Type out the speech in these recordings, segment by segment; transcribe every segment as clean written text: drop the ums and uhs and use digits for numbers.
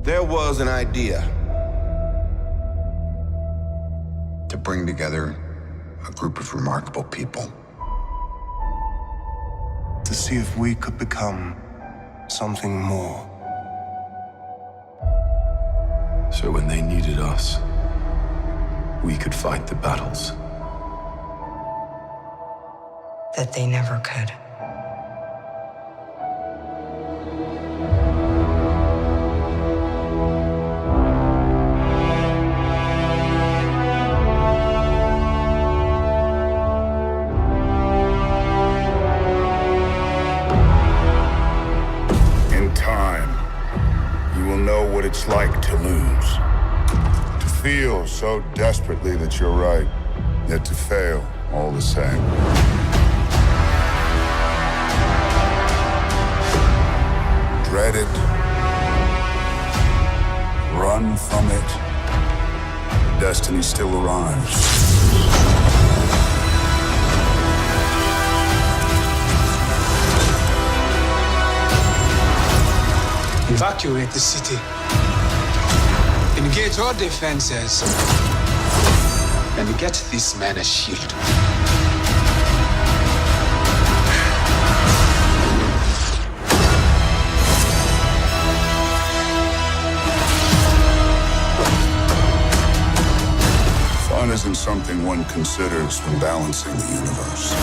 There was an idea to bring together a group of remarkable people. To see if we could become something more. So when they needed us, we could fight the battles that they never could. In time, you will know what it's like to lose. To feel so desperately that you're right, yet to fail all the same. Dread it. Run from it. Destiny still arrives. Evacuate the city. Engage all defenses. And get this man a shield. Fun isn't something one considers when balancing the universe.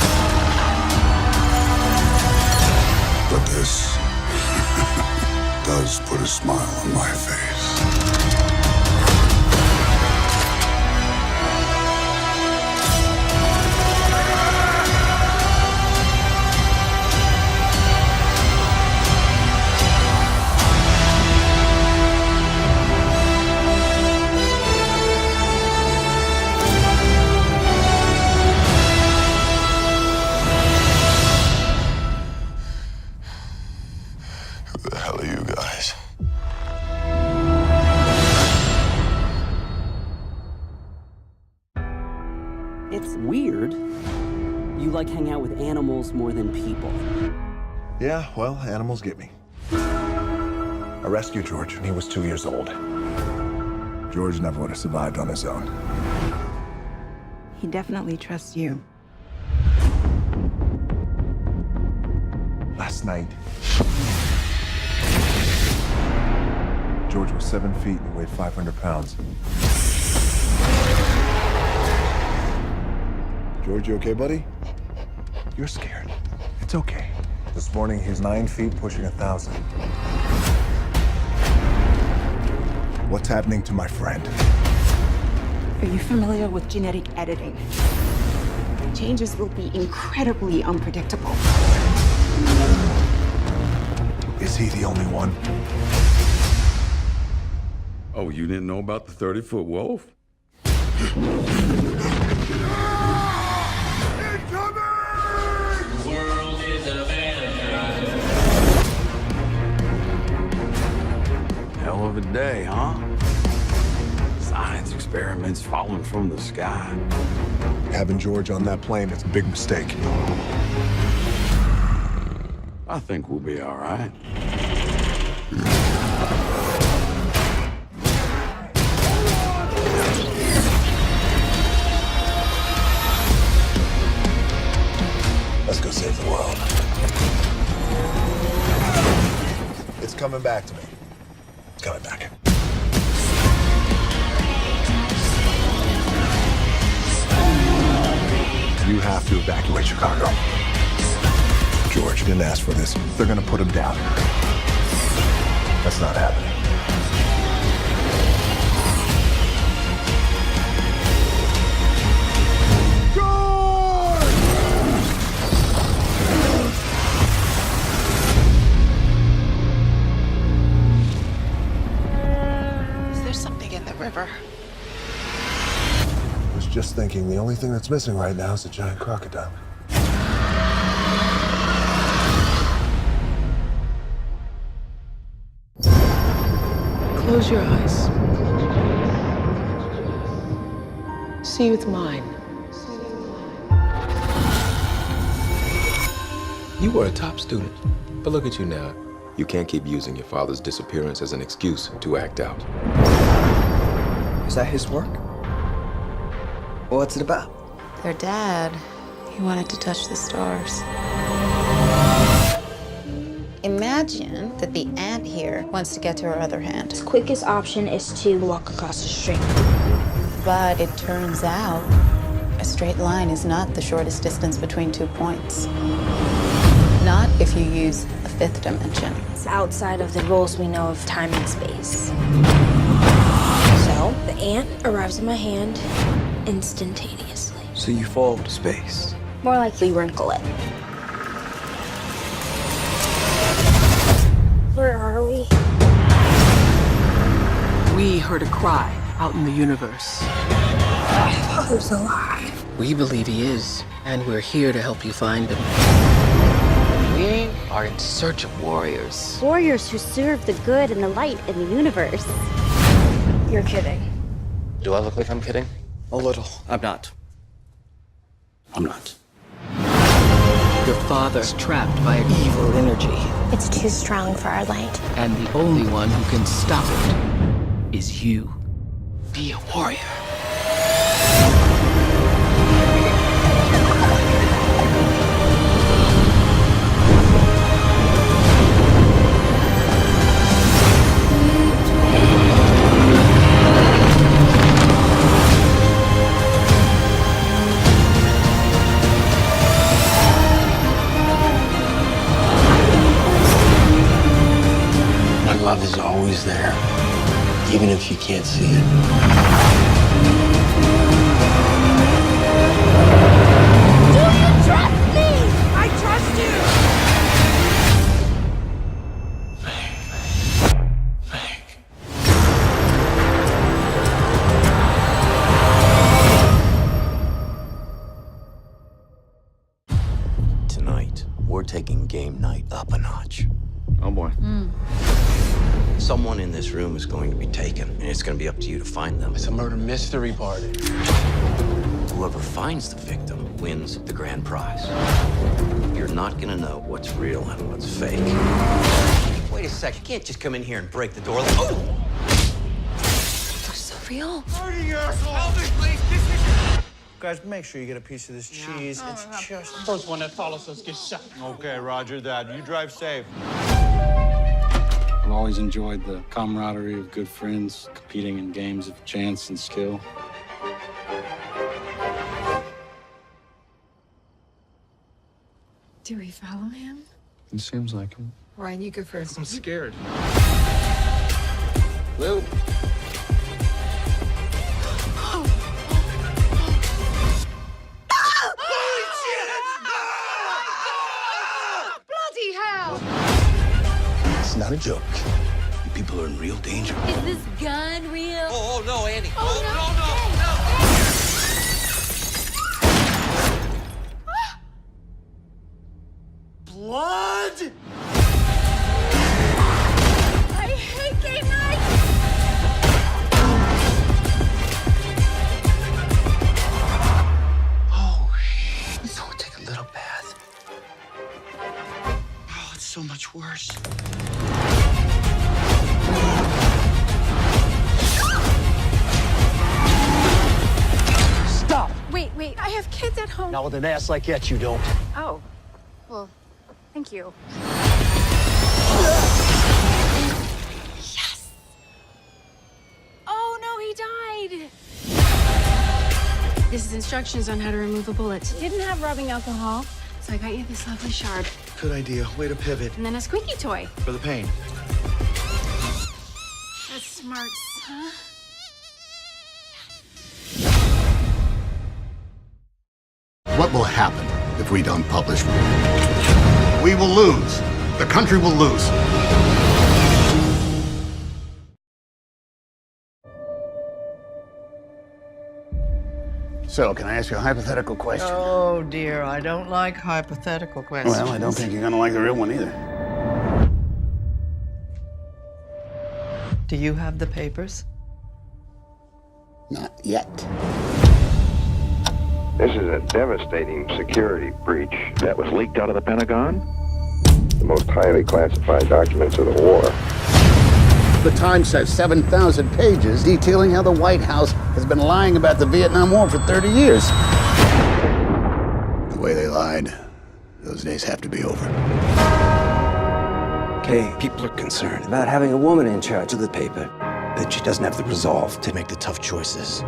But this does put a smile on my face. Who the hell are you guys? It's weird. You like hang out with animals more than people. Yeah, well, animals get me. I rescued George when he was 2 years old. George never would have survived on his own. He definitely trusts you. Last night, George was 7 feet and weighed 500 pounds. George, you okay, buddy? You're scared. It's okay. This morning, he's 9 feet, pushing 1,000. What's happening to my friend? Are you familiar with genetic editing? Changes will be incredibly unpredictable. Is he the only one? Oh, you didn't know about the 30-foot wolf? Hell of a day, huh? Science experiments falling from the sky. Having George on that plane is a big mistake. I think we'll be all right. Let's go save the world. It's coming back to me. It's coming back. You have to evacuate Chicago. George didn't ask for this. They're gonna put him down. That's not happening. Is there something in the river? I was just thinking the only thing that's missing right now is a giant crocodile. Close your eyes. See with mine. You were a top student, but look at you now. You can't keep using your father's disappearance as an excuse to act out. Is that his work? What's it about? Their dad, he wanted to touch the stars. Imagine that the ant here wants to get to her other hand. The quickest option is to walk across the street. But it turns out a straight line is not the shortest distance between 2 points. Not if you use a fifth dimension. It's outside of the rules we know of time and space. So, the ant arrives in my hand instantaneously. So you fall to space. More likely wrinkle it. Where are we? We heard a cry out in the universe. I thought he was alive. We believe he is, and we're here to help you find him. We are in search of warriors. Warriors who serve the good and the light in the universe. You're kidding. Do I look like I'm kidding? A little. I'm not. I'm not. Your father's trapped by an evil energy, It's too strong for our light. and the only one who can stop it is you. Be a warrior. My love is always there, even if you can't see it. Trust me! I trust you! Tonight, we're taking game night up a notch. Oh boy. Someone in this room is going to be taken, and it's going to be up to you to find them. It's a murder mystery party. Whoever finds the victim wins the grand prize. You're not going to know what's real and what's fake. Wait a sec, you can't just come in here and break the door. Oh! Looks so real. Guys, make sure you get a piece of this cheese. It's just... First one that follows us gets shot. Okay, Roger that. You drive safe. I've always enjoyed the camaraderie of good friends competing in games of chance and skill. Do we follow him? It seems like him. Ryan, you go first. I'm scared. Lou. Bloody hell! It's not a joke. You people are in real danger. Is this gun real? Oh, no, Andy. Blood! I hate game night! So we'll take a little bath. Oh, it's so much worse. Stop! Wait, I have kids at home. Not with an ass like that, you don't. Oh, well, thank you. Yes! Oh, no, he died! This is instructions on how to remove a bullet. Didn't have rubbing alcohol, so I got you this lovely shard. Good idea. Way to pivot. And then a squeaky toy. For the pain. That's smart, huh? What will happen if we don't publish? We will lose. The country will lose. So, can I ask you a hypothetical question? Oh, dear, I don't like hypothetical questions. Well, I don't think you're gonna like the real one either. Do you have the papers? Not yet. This is a devastating security breach that was leaked out of the Pentagon. the most highly classified documents of the war. The Times has 7,000 pages detailing how the White House has been lying about the Vietnam War for 30 years. The way they lied, those days have to be over. Okay, people are concerned about having a woman in charge of the paper, that she doesn't have the resolve to make the tough choices.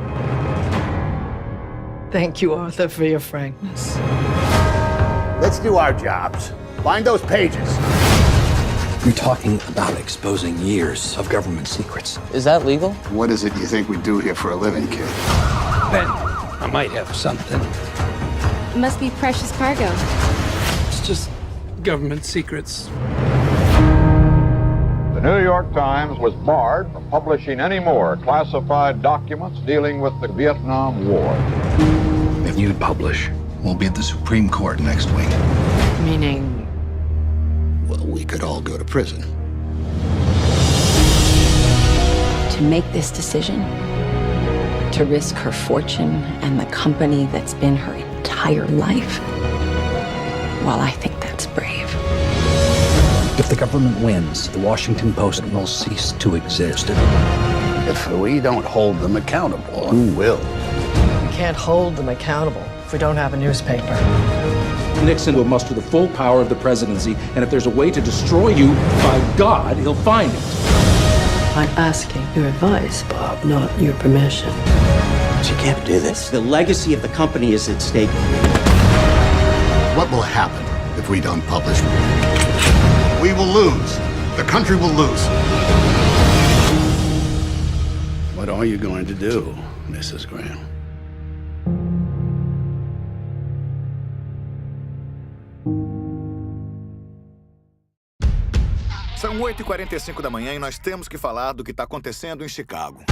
Thank you, Arthur, for your frankness. Let's do our jobs. Find those pages. You're talking about exposing years of government secrets. Is that legal? What is it you think we do here for a living, kid? Ben, I might have something. It must be precious cargo. It's just government secrets. The New York Times was barred from publishing any more classified documents dealing with the Vietnam War. If you publish, we'll be at the Supreme Court next week. Meaning? Well, we could all go to prison. To make this decision, to risk her fortune and the company that's been her entire life, well, I think that's brave. If the government wins, the Washington Post will cease to exist. If we don't hold them accountable, who will? We can't hold them accountable if we don't have a newspaper. Nixon will muster the full power of the presidency, and if there's a way to destroy you, by God, he'll find it. I'm asking your advice, Bob, not your permission. She can't do this. The legacy of the company is at stake. What will happen if we don't publish? We will lose. The country will lose. What are you going to do, Mrs. Graham? São 8h45 da manhã e nós temos que falar do que está acontecendo em Chicago.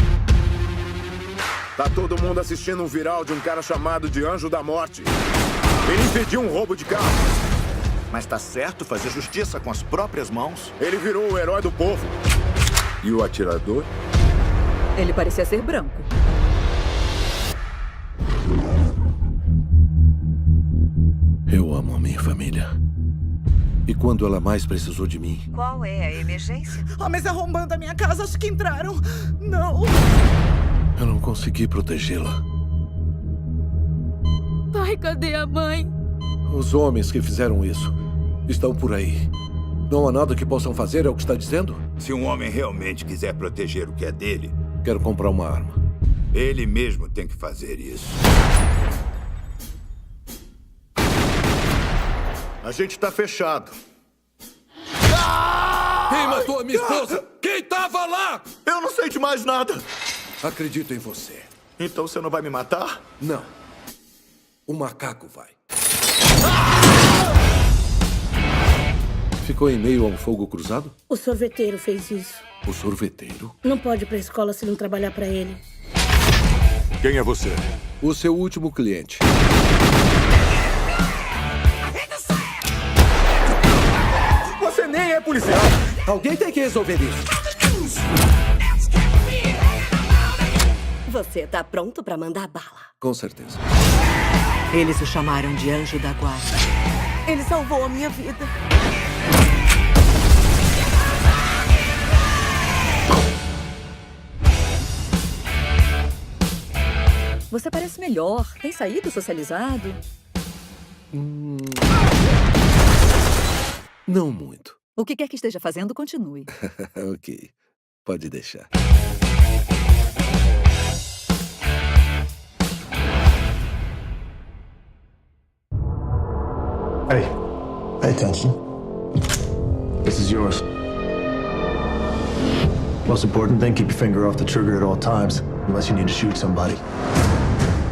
Tá todo mundo assistindo um viral de um cara chamado de Anjo da Morte. Ele impediu um roubo de carro. Mas tá certo fazer justiça com as próprias mãos? Ele virou o herói do povo. E o atirador? Ele parecia ser branco. Eu amo a minha família. E quando ela mais precisou de mim... Qual é a emergência? Homens arrombando a minha casa, acho que entraram. Não. Eu não consegui protegê-la. Pai, cadê a mãe? Os homens que fizeram isso estão por aí. Não há nada que possam fazer, é o que está dizendo? Se um homem realmente quiser proteger o que é dele... Quero comprar uma arma. Ele mesmo tem que fazer isso. A gente tá fechado. Quem matou a minha esposa? Quem tava lá? Eu não sei de mais nada. Acredito em você. Então você não vai me matar? Não. O macaco vai. Ficou em meio a um fogo cruzado? O sorveteiro fez isso. O sorveteiro? Não pode ir pra escola se não trabalhar pra ele. Quem é você? O seu último cliente. Você nem é policial. Alguém tem que resolver isso. Você tá pronto pra mandar bala? Com certeza. Eles o chamaram de Anjo da Guarda. Ele salvou a minha vida. Você parece melhor. Tem saído socializado? Não muito. O que quer que esteja fazendo, continue. Ok. Pode deixar. Hey, pay attention. This is yours. Most important thing, keep your finger off the trigger at all times, unless you need to shoot somebody.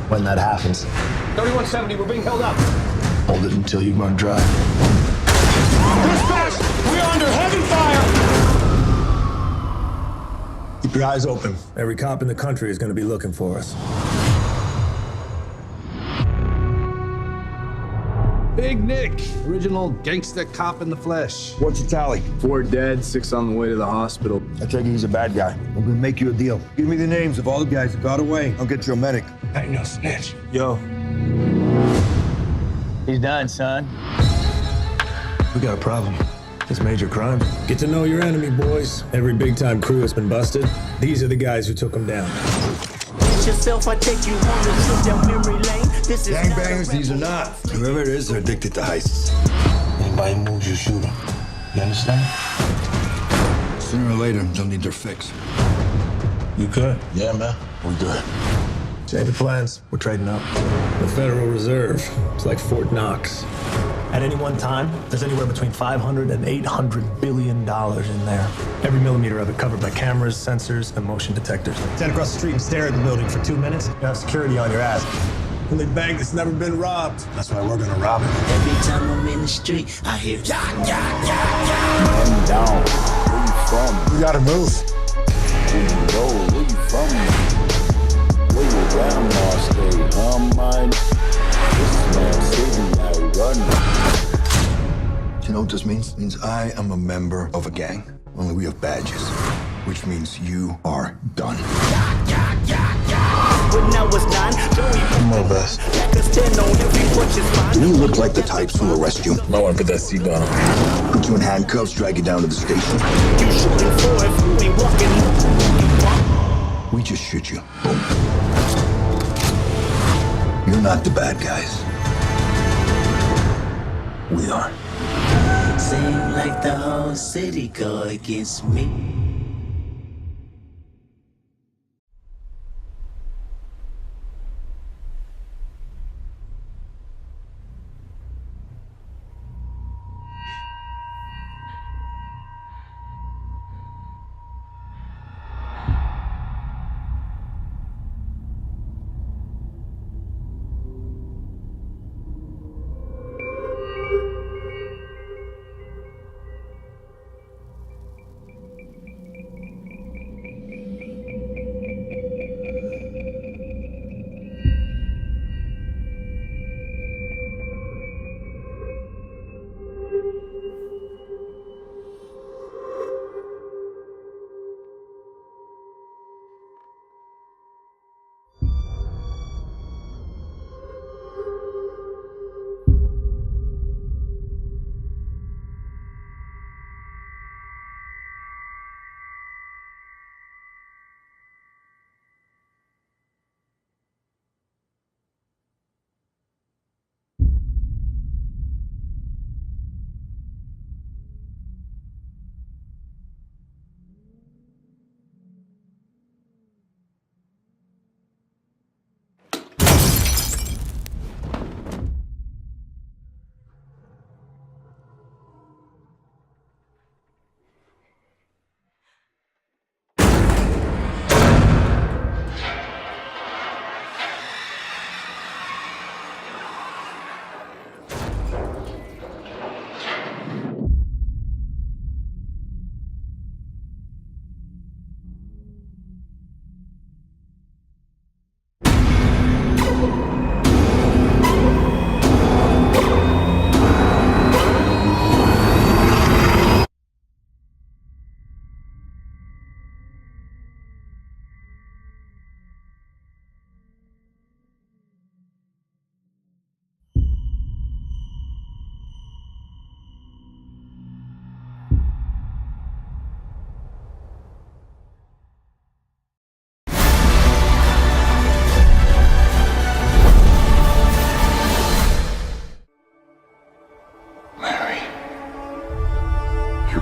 When that happens, 3170, we're being held up. hold it until you run dry. Dispatch, we are under heavy fire. Keep your eyes open. Every cop in the country is going to be looking for us. Big Nick, original gangsta cop in the flesh. What's your tally? 4 dead, 6 on the way to the hospital. I take it he's a bad guy. I'm gonna make you a deal. Give me the names of all the guys that got away. I'll get you a medic. I ain't no snitch. Yo. He's done, son. We got a problem. This major crime. Get to know your enemy, boys. Every big-time crew has been busted. These are the guys who took them down. Yourself, I take you on the trip down memory lane. This is Gangbangers, these are not. Whoever it is, they're addicted to heists. Anybody moves, you shoot them. You understand? Sooner or later, they'll need their fix. You good? Yeah, man. We good. Save the plans. We're trading up. The Federal Reserve. It's like Fort Knox. At any one time, there's anywhere between $500 and $800 billion in there. Every millimeter of it covered by cameras, sensors, and motion detectors. Stand across the street and stare at the building for 2 minutes. You have security on your ass. Only bank that's never been robbed. That's why we're gonna rob it. Every time I'm in the street, I hear ya, ya, ya, ya. Man down. Where you from? We gotta move. Where you go? Where you from? Where your grandma stay? Mine. This man city I run. You know what this means? It means I am a member of a gang. Only we have badges. Which means you are done. When I was 9, Joey My best. Do you look like the types who will arrest you? Might want to put that seatbelt on. Put you in handcuffs, drag you down to the station. you shooting for if you ain't walking. We just shoot you. Boom. You're not the bad guys. We are. Seem like the whole city go against me.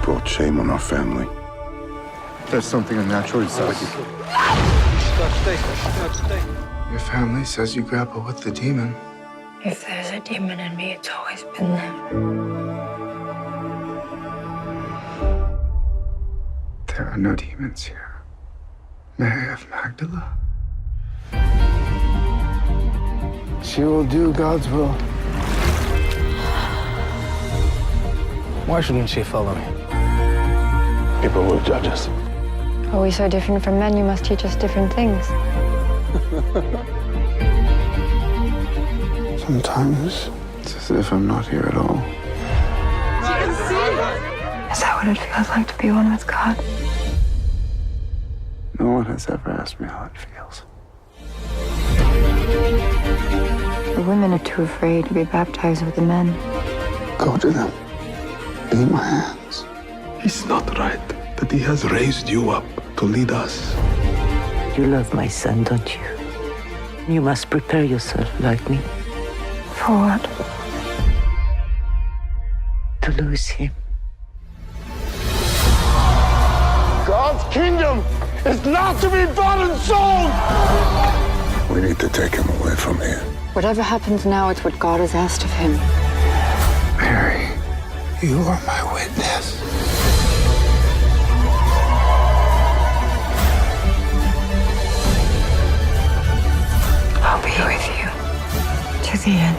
Brought shame on our family. There's something unnatural inside you. Your family says you grapple with the demon. If there's a demon in me, it's always been there. There are no demons here. Mary of Magdala. She will do God's will. Why shouldn't she follow me? People will judge us. Are we so different from men? You must teach us different things. Sometimes it's as if I'm not here at all. Is that what it feels like to be one with God? No one has ever asked me how it feels. The women are too afraid to be baptized with the men. Go to them. be my hands. It's not right that he has raised you up to lead us. You love my son, don't you? You must prepare yourself like me. For what? To lose him. God's kingdom is not to be bought and sold! We need to take him away from here. Whatever happens now, it's what God has asked of him. Mary, you are my witness. I'll be with you to the end.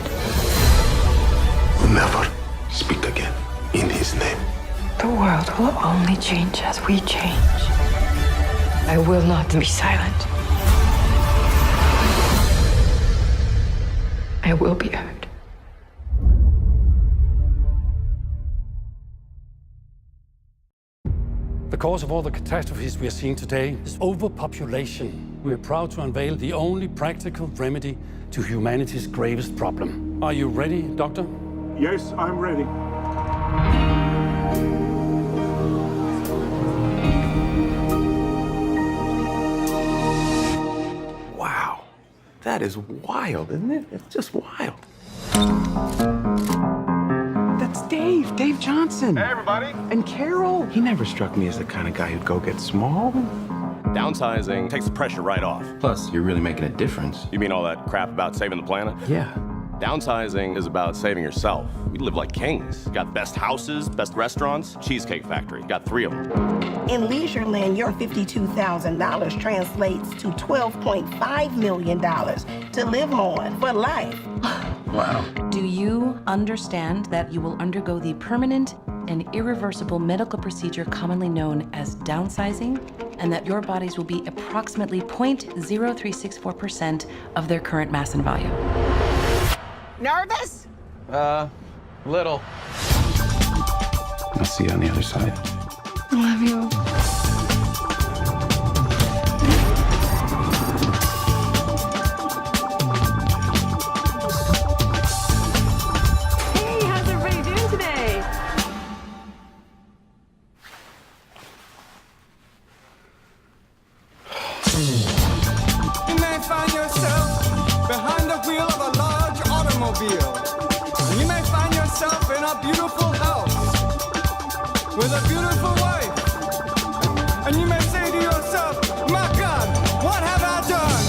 We'll never speak again in his name. The world will only change as we change. I will not be silent. I will be heard. The cause of all the catastrophes we are seeing today is overpopulation. We are proud to unveil the only practical remedy to humanity's gravest problem. Are you ready, Doctor? Yes, I'm ready. Wow. That is wild, isn't it? It's just wild. That's Dave Johnson. Hey, everybody. And Carol. He never struck me as the kind of guy who'd go get small. Downsizing takes the pressure right off. Plus, you're really making a difference. You mean all that crap about saving the planet? Yeah. Downsizing is about saving yourself. We live like kings. Got best houses, best restaurants, Cheesecake Factory. Got 3 of them. In Leisureland, your $52,000 translates to $12.5 million to live on for life. Wow. Do you understand that you will undergo the permanent and irreversible medical procedure commonly known as downsizing, and that your bodies will be approximately 0.0364% of their current mass and volume? Nervous? Little. I'll see you on the other side. I love you. Hey, how's everybody doing today? You may find yourself behind the wheel of a large automobile. And you may find yourself in a beautiful house with a beautiful wife. And you may say to yourself, my God, what have I done?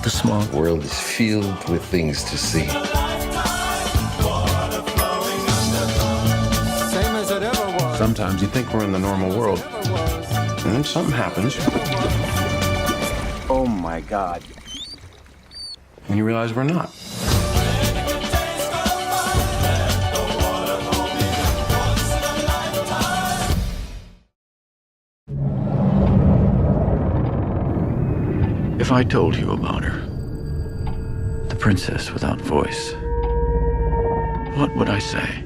The small world is filled with things to see. Same as it ever was. Sometimes you think we're in the normal world, and then something happens. Oh my God. And you realize we're not. If I told you about her, the princess without voice, what would I say?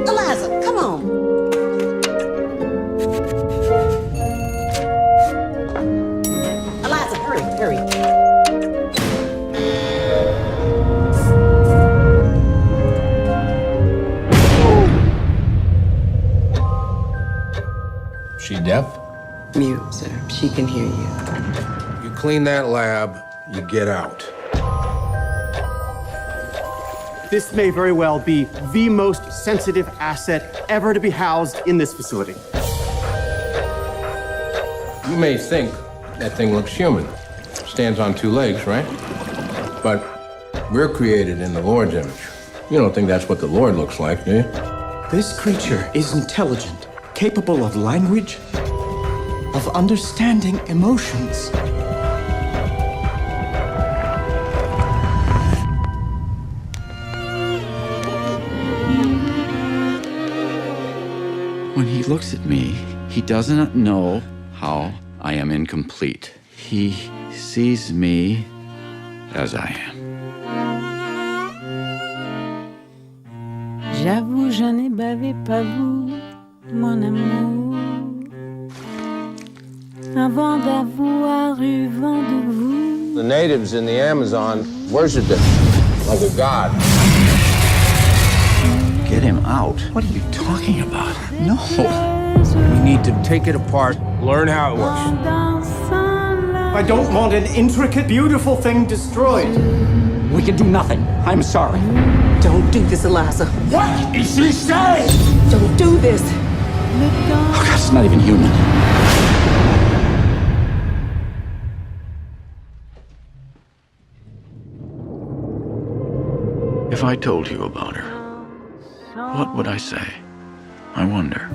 Eliza, come on. Eliza, hurry. She deaf? Mute, sir. She can hear you. You clean that lab, you get out. This may very well be the most sensitive asset ever to be housed in this facility. You may think that thing looks human. Stands on 2 legs, right? But we're created in the Lord's image. You don't think that's what the Lord looks like, do you? This creature is intelligent, capable of language, of understanding emotions. When he looks at me, he does not know how I am incomplete. He sees me as I am. J'avoue, je n'ai bavé pas vous, mon amour. Avant d'avoir eu vent de vous. The natives in the Amazon worshipped it like a god. Get him out. What are you talking about? No. We need to take it apart, learn how it works. I don't want an intricate, beautiful thing destroyed. We can do nothing. I'm sorry. Don't do this, Eliza. What is she saying? Don't do this. Oh, God, it's not even human. If I told you about her, what would I say? I wonder.